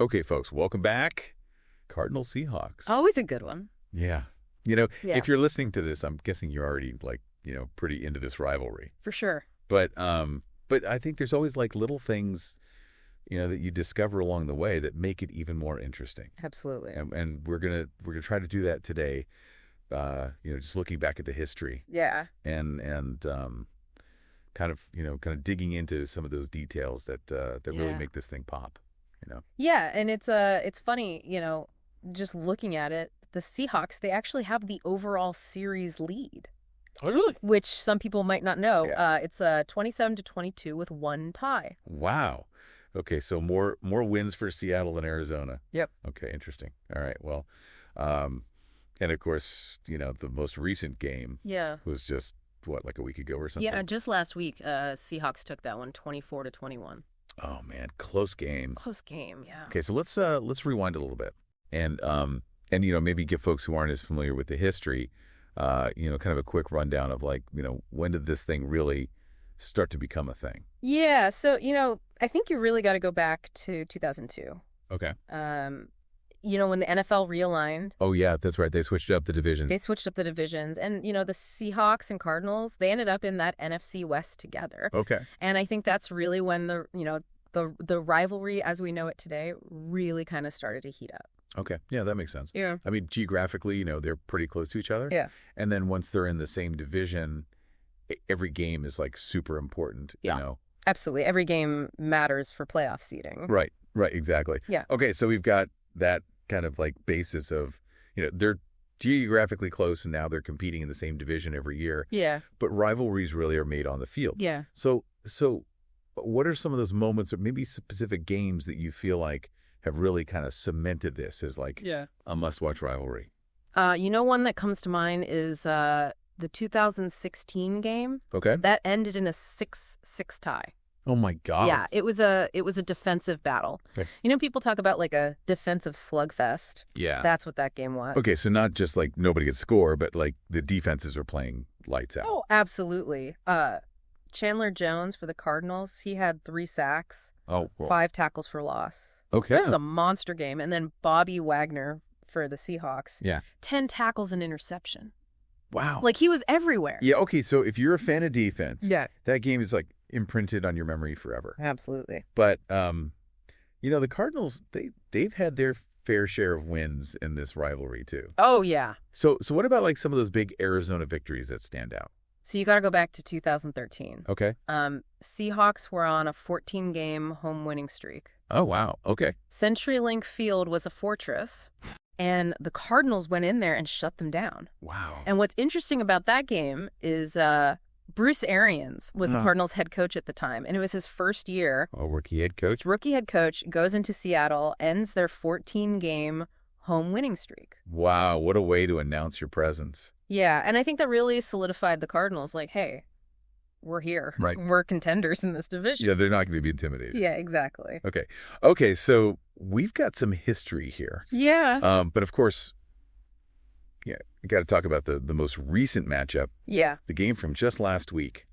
Okay, folks, welcome back. Cardinals-Seahawks. Always a good one. Yeah. If you're listening to this, I'm guessing you're already, pretty into this rivalry. For sure. But I think there's always, little things, that you discover along the way that make it even more interesting. Absolutely. And we're gonna try to do that today, just looking back at the history. Yeah. And kind of digging into some of those details that really make this thing pop. Yeah, and it's funny, just looking at it, the Seahawks, they actually have the overall series lead. Oh, really? Which some people might not know. Yeah. It's 27-22 with one tie. Wow. Okay, so more wins for Seattle than Arizona. Yep. Okay, interesting. All right, well, and of course, the most recent game was just, like a week ago or something? Yeah, just last week, Seahawks took that one 24-21. Oh, man, close game. Close game, yeah. Okay, so let's rewind a little bit and maybe give folks who aren't as familiar with the history, kind of a quick rundown of when did this thing really start to become a thing? Yeah, so, I think you really got to go back to 2002. Okay. When the NFL realigned. Oh, yeah, that's right. They switched up the divisions. And, the Seahawks and Cardinals, they ended up in that NFC West together. Okay. And I think that's really when the rivalry as we know it today really kind of started to heat up. Okay. Yeah, that makes sense. Yeah. I mean, geographically, they're pretty close to each other. Yeah. And then once they're in the same division, every game is super important, Absolutely. Every game matters for playoff seeding. Right, exactly. Yeah. Okay, so we've got that kind of basis of, they're geographically close and now they're competing in the same division every year. Yeah. But rivalries really are made on the field. Yeah. So what are some of those moments or maybe specific games that you feel like have really kind of cemented this as a must-watch rivalry? One that comes to mind is the 2016 game. Okay. That ended in a 6-6 tie. Oh my God. Yeah, it was a defensive battle. Okay. People talk about a defensive slugfest. Yeah. That's what that game was. Okay, so not just nobody could score, but the defenses were playing lights out. Oh, absolutely. Chandler Jones for the Cardinals, he had 3 sacks. Oh, cool. 5 tackles for loss. Okay. This is a monster game. And then Bobby Wagner for the Seahawks. Yeah. 10 tackles and interception. Wow. He was everywhere. Yeah, okay, so if you're a fan of defense, yeah, that game is imprinted on your memory forever. Absolutely. But the Cardinals, they've had their fair share of wins in this rivalry too. Oh yeah. So what about some of those big Arizona victories that stand out? So you got to go back to 2013. Okay. Seahawks were on a 14-game home winning streak. Oh wow. Okay. CenturyLink Field was a fortress. And the Cardinals went in there and shut them down. Wow. And what's interesting about that game is Bruce Arians was the Cardinals head coach at the time. And it was his first year. Oh, rookie head coach? Rookie head coach, goes into Seattle, ends their 14-game home winning streak. Wow. What a way to announce your presence. Yeah. And I think that really solidified the Cardinals hey, we're here. Right. We're contenders in this division. Yeah, they're not going to be intimidated. Yeah, exactly. Okay, so we've got some history here. Yeah. But of course, you got to talk about the most recent matchup. Yeah. The game from just last week.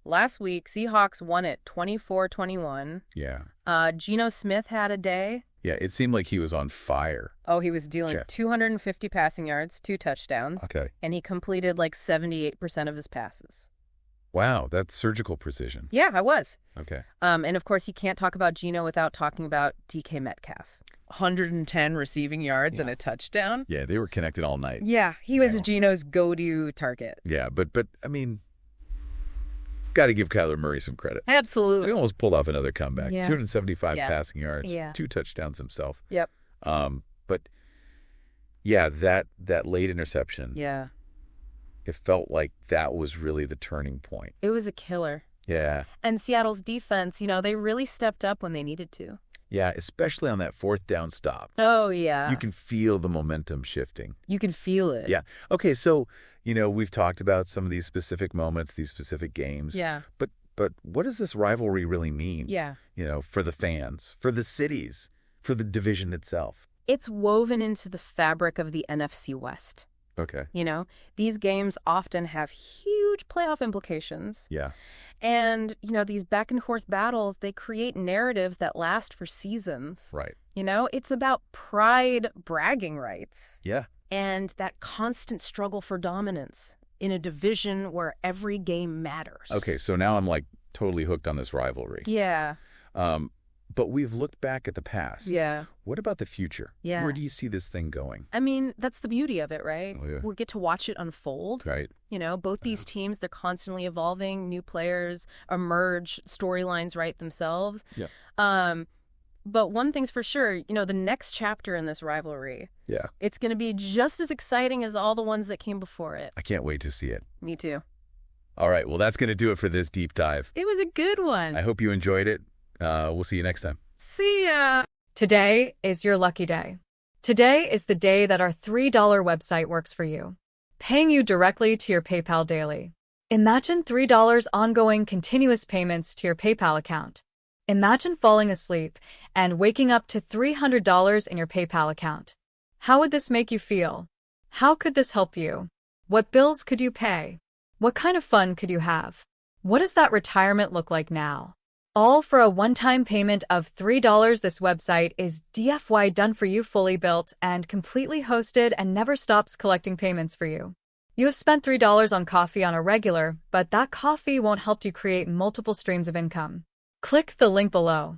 Last week, Seahawks won it 24-21. Yeah. Geno Smith had a day. Yeah, it seemed like he was on fire. Oh, he was dealing 250 passing yards, 2 touchdowns. Okay. And he completed 78% of his passes. Wow, that's surgical precision. Yeah, I was. Okay. And of course, you can't talk about Geno without talking about DK Metcalf. 110 receiving yards and a touchdown. Yeah, they were connected all night. Yeah, he was Geno's go-to target. Yeah, but I mean, got to give Kyler Murray some credit. Absolutely. He almost pulled off another comeback. Yeah. 275 passing yards, 2 touchdowns himself. Yep. But yeah, that late interception. Yeah. It felt like that was really the turning point. It was a killer. Yeah. And Seattle's defense, they really stepped up when they needed to. Yeah, especially on that 4th down stop. Oh, yeah. You can feel the momentum shifting. You can feel it. Yeah. Okay, so, we've talked about some of these specific moments, these specific games. Yeah. But what does this rivalry really mean? Yeah. For the fans, for the cities, for the division itself? It's woven into the fabric of the NFC West. Okay. These games often have huge playoff implications. Yeah. And, these back and forth battles, they create narratives that last for seasons. Right. You know, it's about pride bragging rights. Yeah. And that constant struggle for dominance in a division where every game matters. Okay, so now I'm like totally hooked on this rivalry. Yeah. But we've looked back at the past. Yeah. What about the future? Yeah. Where do you see this thing going? I mean, that's the beauty of it, right? Oh, yeah. We get to watch it unfold. Right. You know, both these teams, they're constantly evolving. New players emerge, storylines write themselves. Yeah. But one thing's for sure, you know, the next chapter in this rivalry, Yeah. it's going to be just as exciting as all the ones that came before it. I can't wait to see it. Me too. All right, well, that's going to do it for this deep dive. It was a good one. I hope you enjoyed it. We'll see you next time. See ya. Today is your lucky day. Today is the day that our $3 website works for you, paying you directly to your PayPal daily. Imagine $3 ongoing continuous payments to your PayPal account. Imagine falling asleep and waking up to $300 in your PayPal account. How would this make you feel? How could this help you? What bills could you pay? What kind of fun could you have? What does that retirement look like now? All for a one-time payment of $3. This website is DFY done for you, fully built and completely hosted, and never stops collecting payments for you. You have spent $3 on coffee on a regular, but that coffee won't help you create multiple streams of income. Click the link below.